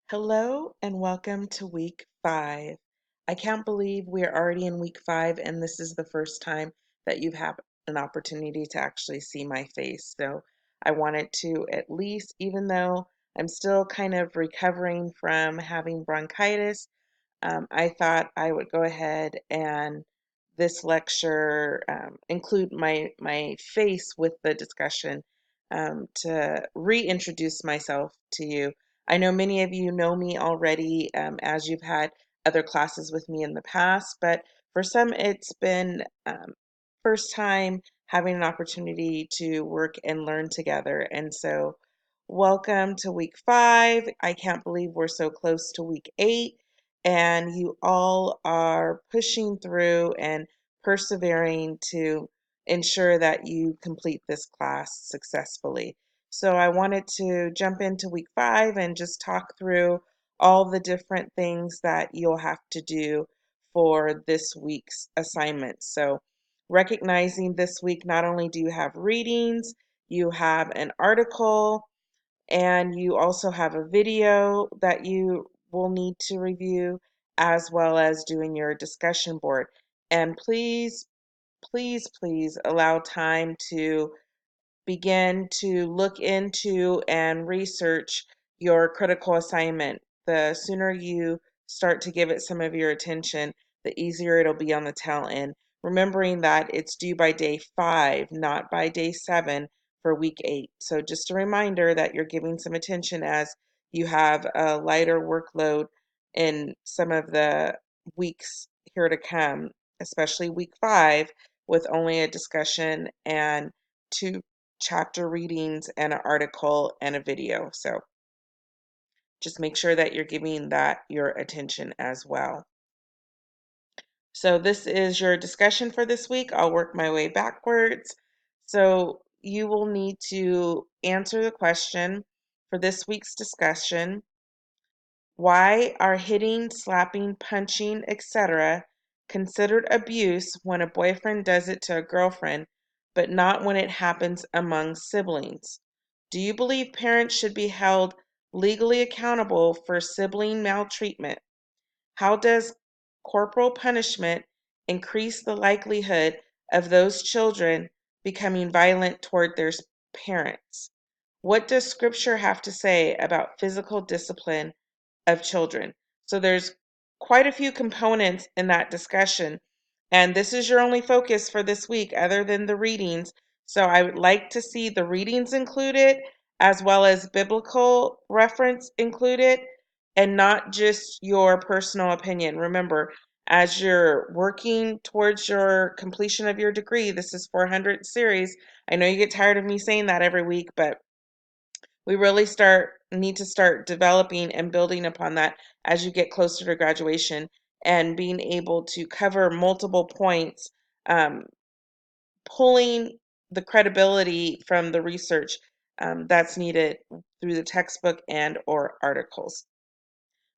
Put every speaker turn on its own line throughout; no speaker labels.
Hello and welcome to week 5. I can't believe we are already in week 5 and this is the first time that you've had an opportunity to actually see my face. So I wanted to at least, even though I'm still kind of recovering from having bronchitis, I thought I would go ahead and this lecture include my face with the discussion to reintroduce myself to you. I know many of you know me already as you've had other classes with me in the past, but for some it's been first time having an opportunity to work and learn together. And so welcome to week 5. I can't believe we're so close to week 8 and you all are pushing through and persevering to ensure that you complete this class successfully. So I wanted to jump into week 5 and just talk through all the different things that you'll have to do for this week's assignment. So recognizing this week, not only do you have readings, you have an article, and you also have a video that you will need to review, as well as doing your discussion board. And please allow time to begin to look into and research your critical assignment. The sooner you start to give it some of your attention, the easier it'll be on the tail end. Remembering that it's due by day 5, not by day 7 for week 8. So just a reminder that you're giving some attention as you have a lighter workload in some of the weeks here to come, especially week 5, with only a discussion and 2 chapter readings and an article and a video. So just make sure that you're giving that your attention as well. So this is your discussion for this week. I'll work my way backwards. So you will need to answer the question for this week's discussion. Why are hitting, slapping, punching, etc. considered abuse when a boyfriend does it to a girlfriend, but not when it happens among siblings? Do you believe parents should be held legally accountable for sibling maltreatment? How does corporal punishment increase the likelihood of those children becoming violent toward their parents? What does scripture have to say about physical discipline of children? So there's quite a few components in that discussion. And this is your only focus for this week, other than the readings. So I would like to see the readings included, as well as biblical reference included, and not just your personal opinion. Remember, as you're working towards your completion of your degree, this is 400 series. I know you get tired of me saying that every week, but we really need to start developing and building upon that as you get closer to graduation and being able to cover multiple points, um, pulling the credibility from the research that's needed through the textbook and or articles.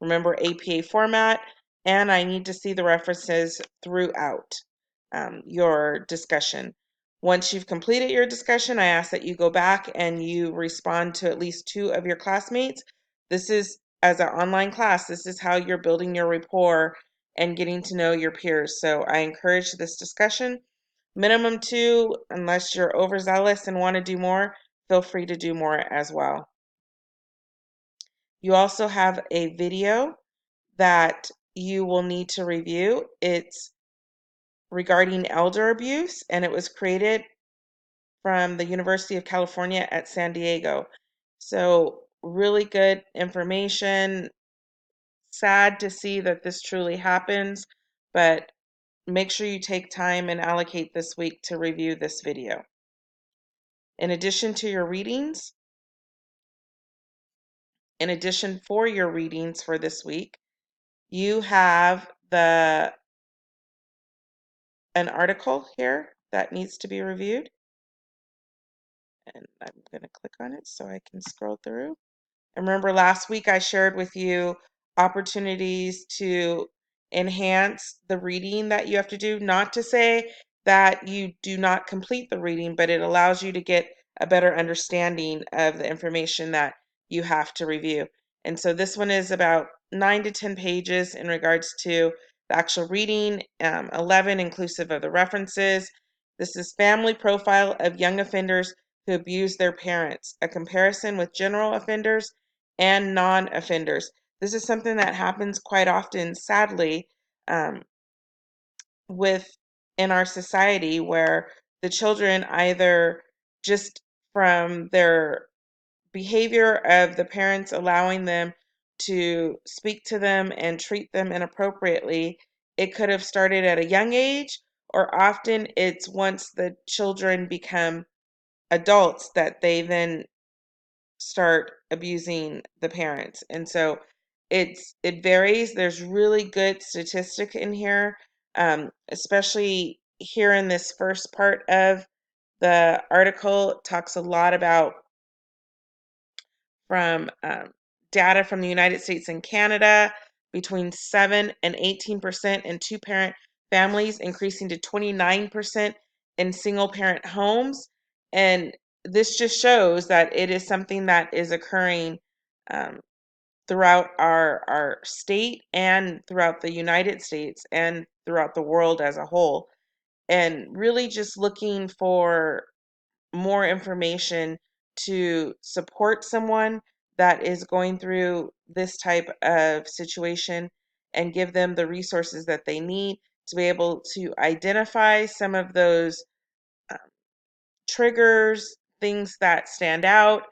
Remember APA format, and I need to see the references throughout your discussion. Once you've completed your discussion, I ask that you go back and you respond to at least 2 of your classmates. This is, as an online class, this is how you're building your rapport and getting to know your peers. So I encourage this discussion. Minimum 2, unless you're overzealous and want to do more, feel free to do more as well. You also have a video that you will need to review. It's regarding elder abuse, and it was created from the University of California at San Diego. So, really good information. Sad to see that this truly happens, but make sure you take time and allocate this week to review this video. In addition to your readings, in addition for your readings for this week, you have an article here that needs to be reviewed. And I'm going to click on it so I can scroll through. And remember, last week I shared with you opportunities to enhance the reading that you have to do. Not to say that you do not complete the reading, but it allows you to get a better understanding of the information that you have to review. And so this one is about 9 to 10 pages in regards to the actual reading, 11 inclusive of the references. This is Family Profile of Young Offenders Who Abuse Their Parents, a comparison with general offenders and non-offenders. This is something that happens quite often, sadly, um, with in our society, where the children either just from their behavior of the parents allowing them to speak to them and treat them inappropriately, it could have started at a young age, or often it's once the children become adults that they then start abusing the parents. And so it varies. There's really good statistic in here, especially here in this first part of the article. It talks a lot about from data from the United States and Canada, between 7 and 18% in two-parent families, increasing to 29% in single-parent homes. And this just shows that it is something that is occurring um, throughout our state and throughout the United States and throughout the world as a whole. And really just looking for more information to support someone that is going through this type of situation and give them the resources that they need to be able to identify some of those um, triggers, things that stand out,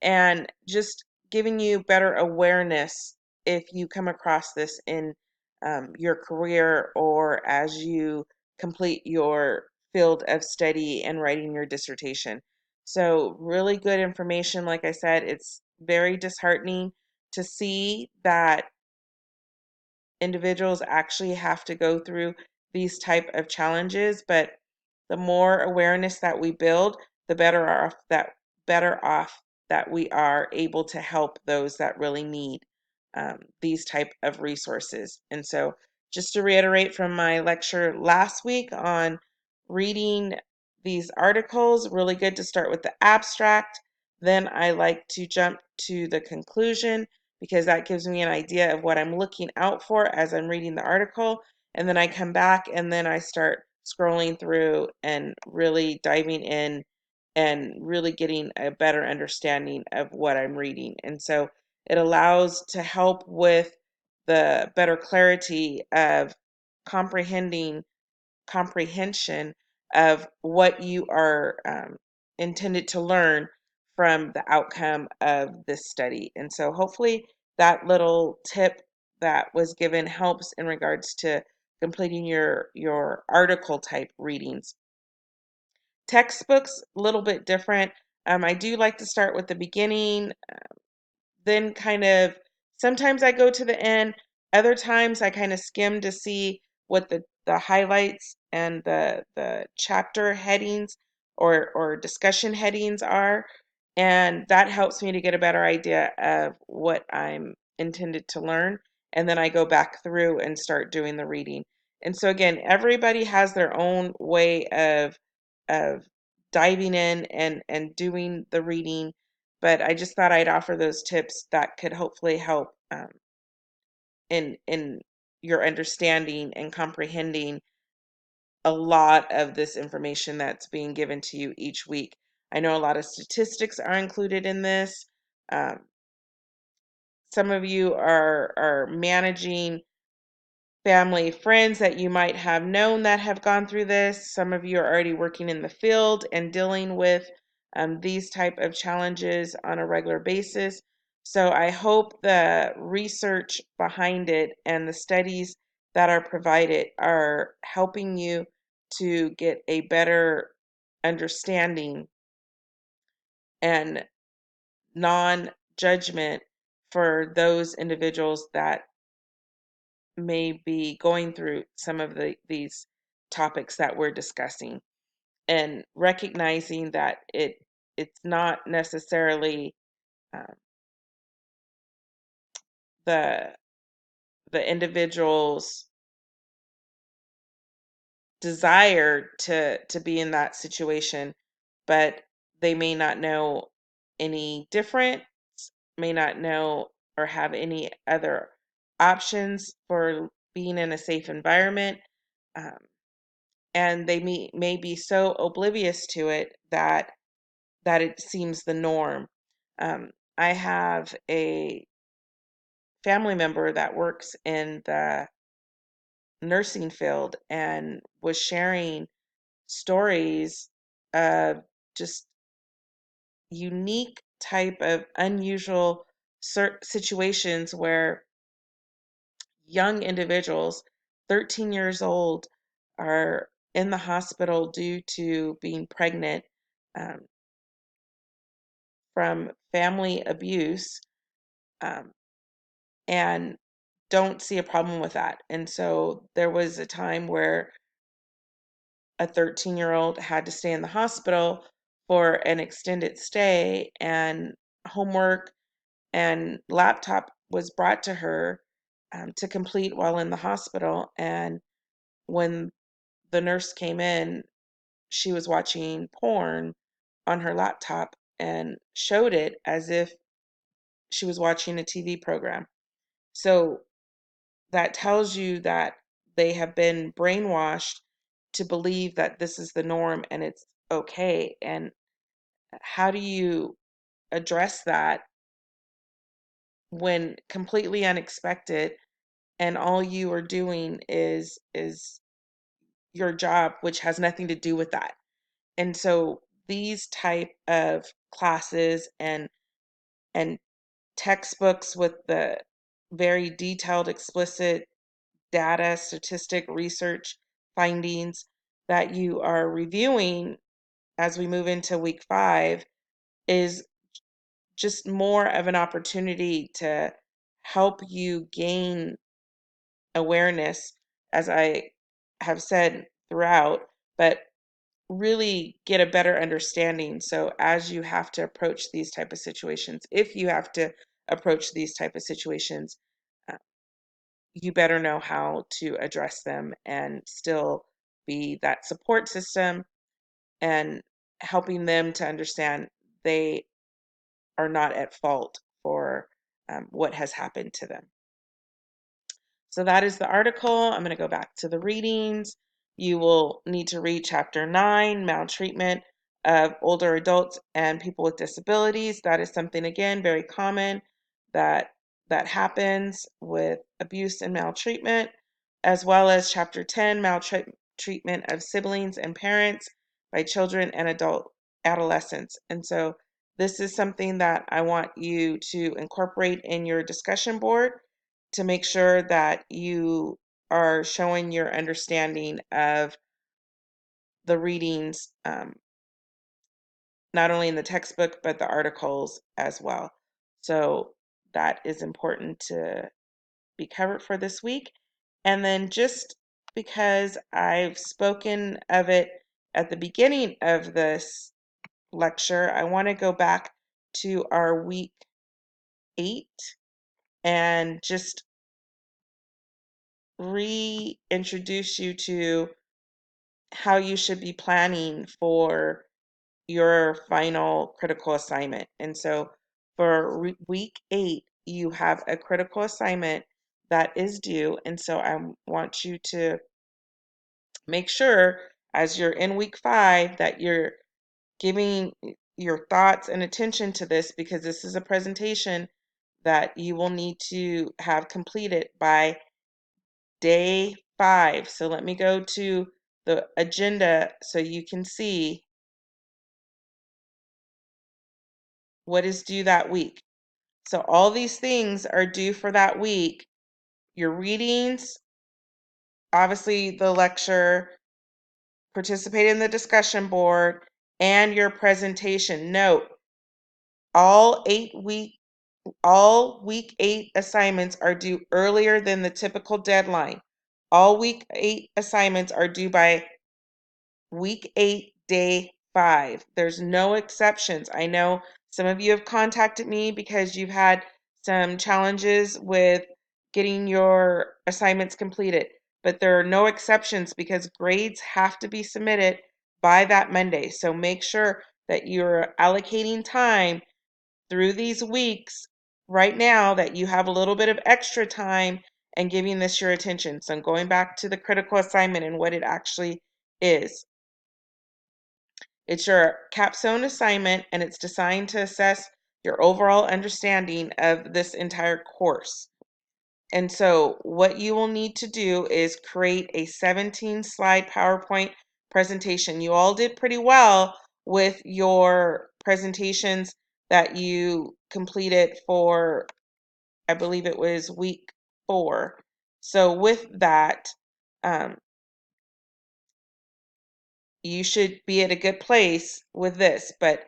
and just giving you better awareness if you come across this in your career or as you complete your field of study and writing your dissertation. So, really good information. Like I said, it's very disheartening to see that individuals actually have to go through these type of challenges, but the more awareness that we build, the better off that we are able to help those that really need these type of resources. And so, just to reiterate from my lecture last week on reading these articles, really good to start with the abstract. Then I like to jump to the conclusion, because that gives me an idea of what I'm looking out for as I'm reading the article. And then I come back and then I start scrolling through and really diving in and really getting a better understanding of what I'm reading. And so it allows to help with the better clarity of comprehending comprehension of what you are intended to learn from the outcome of this study. And so hopefully that little tip that was given helps in regards to completing your article type readings. Textbooks, a little bit different. I do like to start with the beginning, then kind of sometimes I go to the end. Other times I kind of skim to see what the highlights and the chapter headings or discussion headings are. And that helps me to get a better idea of what I'm intended to learn. And then I go back through and start doing the reading. And so again, everybody has their own way of diving in and doing the reading, but I just thought I'd offer those tips that could hopefully help in your understanding and comprehending a lot of this information that's being given to you each week. I know a lot of statistics are included in this. Um, some of you are managing family, friends that you might have known that have gone through this. Some of you are already working in the field and dealing with these type of challenges on a regular basis. So I hope the research behind it and the studies that are provided are helping you to get a better understanding and non-judgment for those individuals that may be going through some of these topics that we're discussing, and recognizing that it's not necessarily uh, the the individual's desire to be in that situation, but they may not know any different, may not know or have any other options for being in a safe environment. Um, and they may be so oblivious to it that it seems the norm. I have a family member that works in the nursing field and was sharing stories of just unique type of unusual situations where young individuals, 13 years old, are in the hospital due to being pregnant, um, from family abuse, um, and don't see a problem with that. And so there was a time where a 13-year-old had to stay in the hospital for an extended stay, and homework and laptop was brought to her, to complete while in the hospital. And when the nurse came in, she was watching porn on her laptop and showed it as if she was watching a TV program. So that tells you that they have been brainwashed to believe that this is the norm and it's okay. And how do you address that when completely unexpected and all you are doing is your job, which has nothing to do with that? And so these type of classes and textbooks with the very detailed, explicit data, statistic, research findings that you are reviewing as we move into week 5 is just more of an opportunity to help you gain awareness, as I have said throughout, but really get a better understanding. So as you have to approach these type of situations, if you have to approach these type of situations, uh, you better know how to address them and still be that support system and helping them to understand they are not at fault for, what has happened to them. So that is the article. I'm going to go back to the readings. You will need to read chapter 9, maltreatment of older adults and people with disabilities. That is something, again, very common that that happens with abuse and maltreatment, as well as chapter 10, maltreatment of siblings and parents by children and adolescents. And so this is something that I want you to incorporate in your discussion board to make sure that you are showing your understanding of the readings, not only in the textbook, but the articles as well. So that is important to be covered for this week. And then just because I've spoken of it at the beginning of this lecture, I want to go back to our week 8 and just reintroduce you to how you should be planning for your final critical assignment. And so for week 8, you have a critical assignment that is due. And so I want you to make sure as you're in week 5 that you're giving your thoughts and attention to this, because this is a presentation that you will need to have completed by day 5. So let me go to the agenda so you can see what is due that week. So all these things are due for that week. Your readings, obviously the lecture, participate in the discussion board, and your presentation. Note, all 8 week all week 8 assignments are due earlier than the typical deadline. All week 8 assignments are due by week 8, day 5. There's no exceptions. I know some of you have contacted me because you've had some challenges with getting your assignments completed, but there are no exceptions because grades have to be submitted by that Monday. So make sure that you're allocating time through these weeks right now that you have a little bit of extra time and giving this your attention. So I'm going back to the critical assignment and what it actually is. It's your capstone assignment, and it's designed to assess your overall understanding of this entire course. And so what you will need to do is create a 17-slide PowerPoint presentation. You all did pretty well with your presentations that you completed for, I believe it was week 4. So with that, um, you should be at a good place with this, but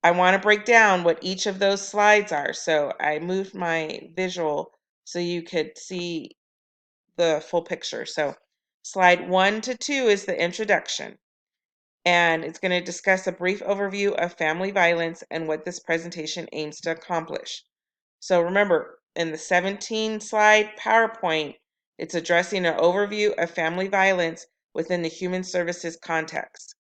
I want to break down what each of those slides are. So I moved my visual so you could see the full picture. So slide 1 to 2 is the introduction, and it's going to discuss a brief overview of family violence and what this presentation aims to accomplish. So remember, in the 17-slide PowerPoint, it's addressing an overview of family violence within the human services context.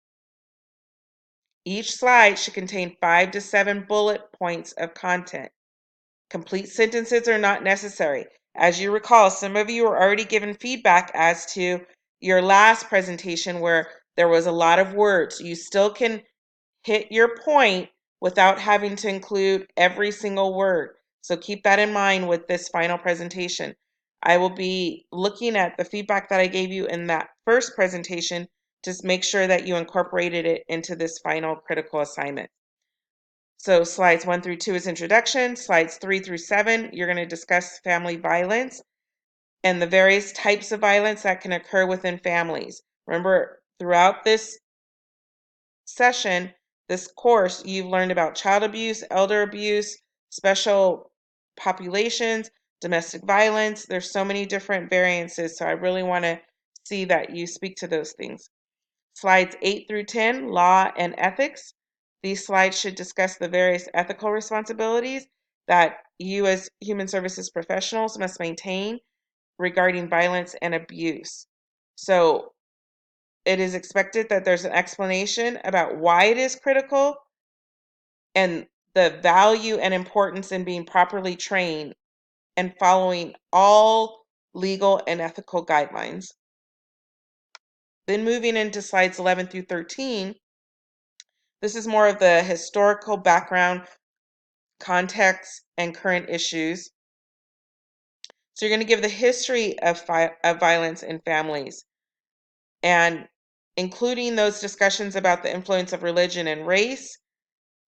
Each slide should contain 5 to 7 bullet points of content. Complete sentences are not necessary. As you recall, some of you are already given feedback as to your last presentation where there was a lot of words. You still can hit your point without having to include every single word. So keep that in mind with this final presentation. I will be looking at the feedback that I gave you in that first presentation to make sure that you incorporated it into this final critical assignment. So slides 1 through 2 is introduction. Slides 3 through 7, you're going to discuss family violence and the various types of violence that can occur within families. Remember, throughout this session, this course, you've learned about child abuse, elder abuse, special populations, domestic violence. There's so many different variances, so I really want to see that you speak to those things. Slides 8 through 10, law and ethics. These slides should discuss the various ethical responsibilities that you as human services professionals must maintain regarding violence and abuse. So it is expected that there's an explanation about why it is critical and the value and importance in being properly trained and following all legal and ethical guidelines. Then moving into slides 11 through 13, this is more of the historical background, context, and current issues. So you're going to give the history of violence in families and including those discussions about the influence of religion and race.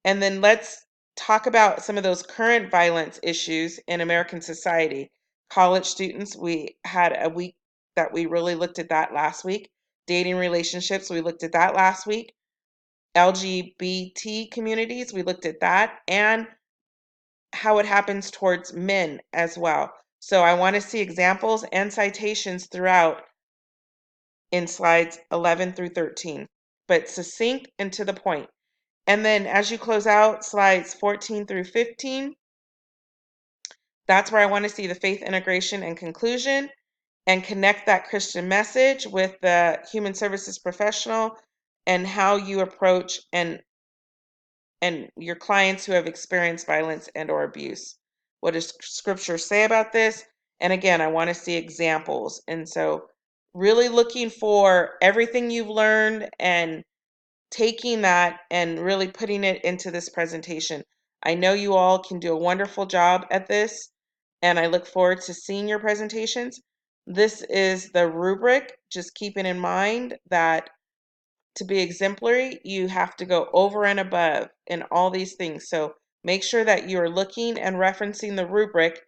And then let's talk about some of those current violence issues in American society. College students, we had a week that we really looked at that last week. Dating relationships, we looked at that last week. LGBT communities, we looked at that, and how it happens towards men as well. So I want to see examples and citations throughout in slides 11 through 13, but succinct and to the point. And then as you close out slides 14 through 15, that's where I want to see the faith integration and conclusion and connect that Christian message with the human services professional and how you approach and your clients who have experienced violence and or abuse. What does scripture say about this? And again, I want to see examples. And so really looking for everything you've learned and taking that and really putting it into this presentation. I know you all can do a wonderful job at this, and I look forward to seeing your presentations. This is the rubric, just keeping in mind that to be exemplary, you have to go over and above in all these things. So make sure that you're looking and referencing the rubric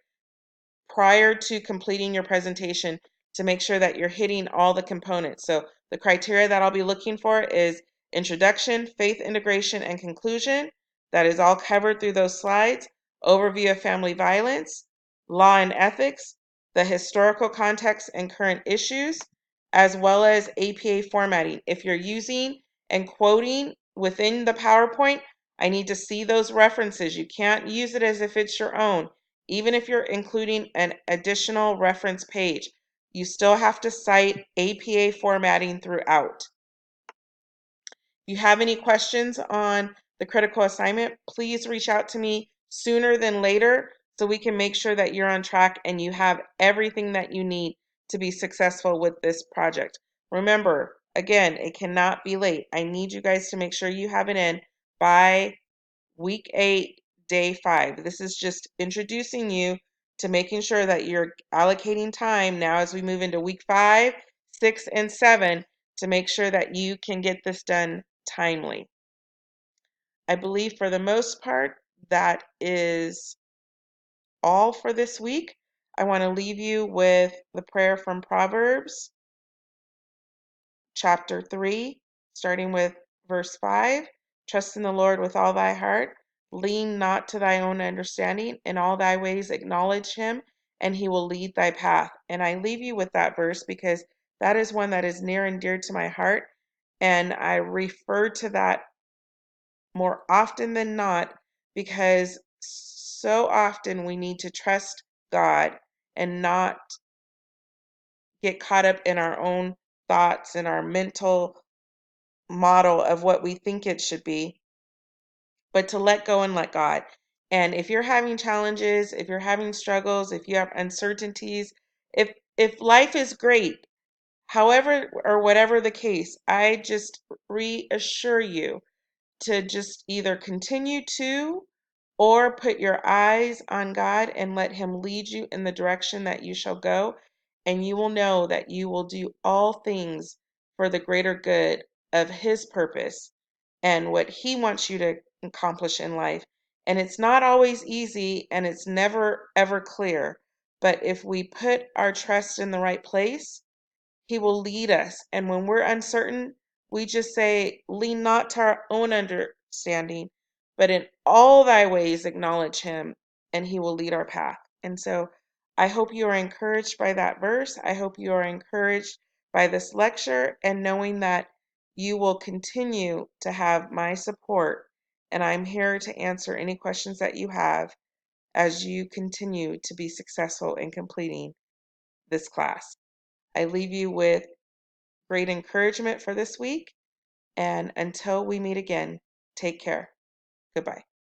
prior to completing your presentation to make sure that you're hitting all the components. So the criteria that I'll be looking for is introduction, faith integration, and conclusion. That is all covered through those slides. Overview of family violence, law and ethics, the historical context and current issues, as well as APA formatting. If you're using and quoting within the PowerPoint, I need to see those references. You can't use it as if it's your own. Even if you're including an additional reference page, you still have to cite APA formatting throughout. If you have any questions on the critical assignment, please reach out to me sooner than later so we can make sure that you're on track and you have everything that you need to be successful with this project. Remember, again, it cannot be late. I need you guys to make sure you have it in by week 8, day 5. This is just introducing you to making sure that you're allocating time now as we move into week 5, 6, and 7 to make sure that you can get this done timely. I believe for the most part, that is all for this week. I want to leave you with the prayer from Proverbs, chapter 3, starting with verse 5. Trust in the Lord with all thy heart. Lean not to thy own understanding. In all thy ways acknowledge him, and he will lead thy path. And I leave you with that verse because that is one that is near and dear to my heart. And I refer to that more often than not because so often we need to trust God and not get caught up in our own thoughts and our mental model of what we think it should be, but to let go and let God. And if you're having challenges, if you're having struggles, if you have uncertainties, if life is great, however or whatever the case, I just reassure you to just either continue to or put your eyes on God and let him lead you in the direction that you shall go, and you will know that you will do all things for the greater good of his purpose and what he wants you to accomplish in life. And it's not always easy and it's never ever clear, but if we put our trust in the right place, he will lead us. And when we're uncertain, we just say, lean not to our own understanding, but in all thy ways acknowledge him, and he will lead our path. And so I hope you are encouraged by that verse. I hope you are encouraged by this lecture and knowing that you will continue to have my support. And I'm here to answer any questions that you have as you continue to be successful in completing this class. I leave you with great encouragement for this week. And until we meet again, take care. Goodbye.